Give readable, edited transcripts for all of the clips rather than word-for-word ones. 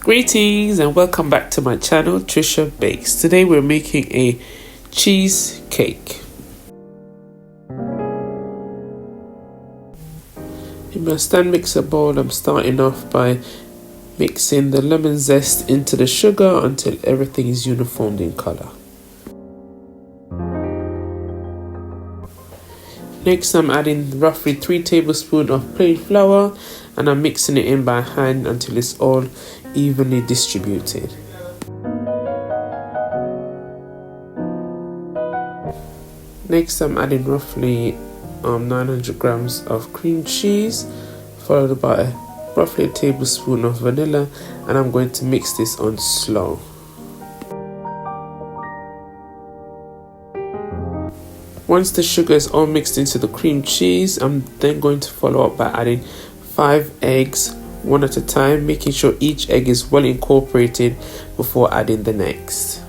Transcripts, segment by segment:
Greetings and welcome back to my channel, Trisha Bakes. Today we're making a cheesecake. In my stand mixer bowl, I'm starting off by mixing the lemon zest into the sugar until everything is uniformed in color. Next, I'm adding roughly 3 tablespoons of plain flour and I'm mixing it in by hand until it's all evenly distributed. Next, I'm adding roughly 900 grams of cream cheese, followed by roughly a tablespoon of vanilla, and I'm going to mix this on slow. Once the sugar is all mixed into the cream cheese, I'm then going to follow up by adding 5 eggs, one at a time, making sure each egg is well incorporated before adding the next.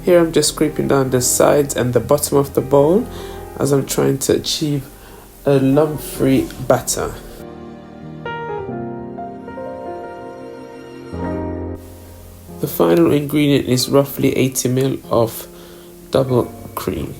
Here I'm just scraping down the sides and the bottom of the bowl as I'm trying to achieve a lump-free batter. The final ingredient is roughly 80 ml of double cream.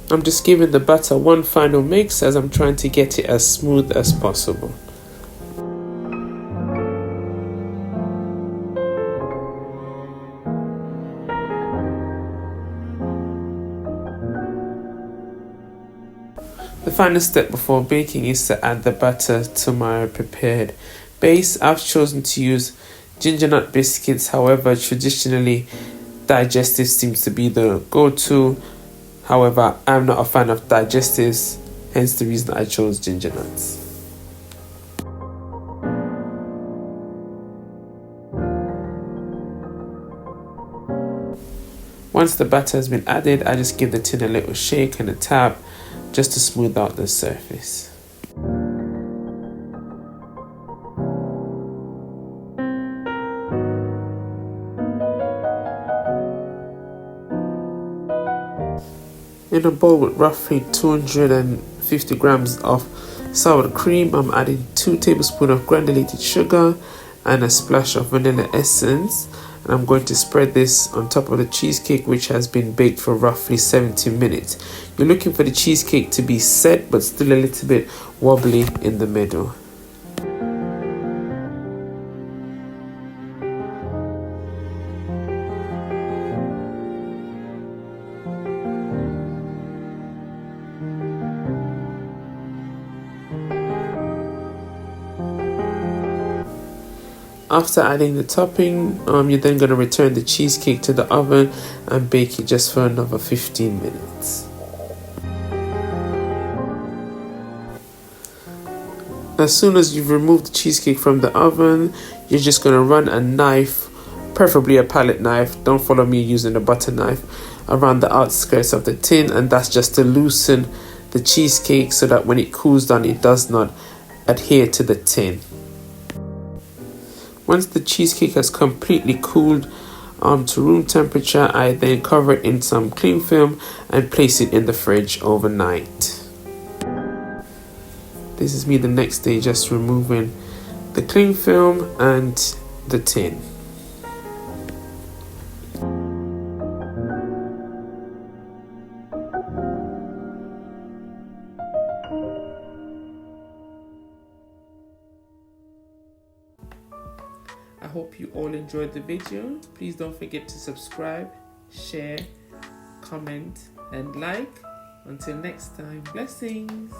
I'm just giving the batter one final mix as I'm trying to get it as smooth as possible. The final step before baking is to add the batter to my prepared base. I've chosen to use ginger nut biscuits, however traditionally digestive seems to be the go-to. However, I'm not a fan of digestives, hence the reason I chose ginger nuts. Once the batter has been added, I just give the tin a little shake and a tap just to smooth out the surface. In a bowl with roughly 250 grams of sour cream, I'm adding 2 tablespoons of granulated sugar and a splash of vanilla essence. And I'm going to spread this on top of the cheesecake, which has been baked for roughly 70 minutes. You're looking for the cheesecake to be set but still a little bit wobbly in the middle. After adding the topping, you're then going to return the cheesecake to the oven and bake it just for another 15 minutes. As soon as you've removed the cheesecake from the oven, you're just going to run a knife, preferably a palette knife, don't follow me using a butter knife, around the outskirts of the tin, and that's just to loosen the cheesecake so that when it cools down it does not adhere to the tin. Once the cheesecake has completely cooled to room temperature, I then cover it in some cling film and place it in the fridge overnight. This is me the next day, just removing the cling film and the tin. I hope you all enjoyed the video. Please don't forget to subscribe, share, comment, and like. Until next time, blessings.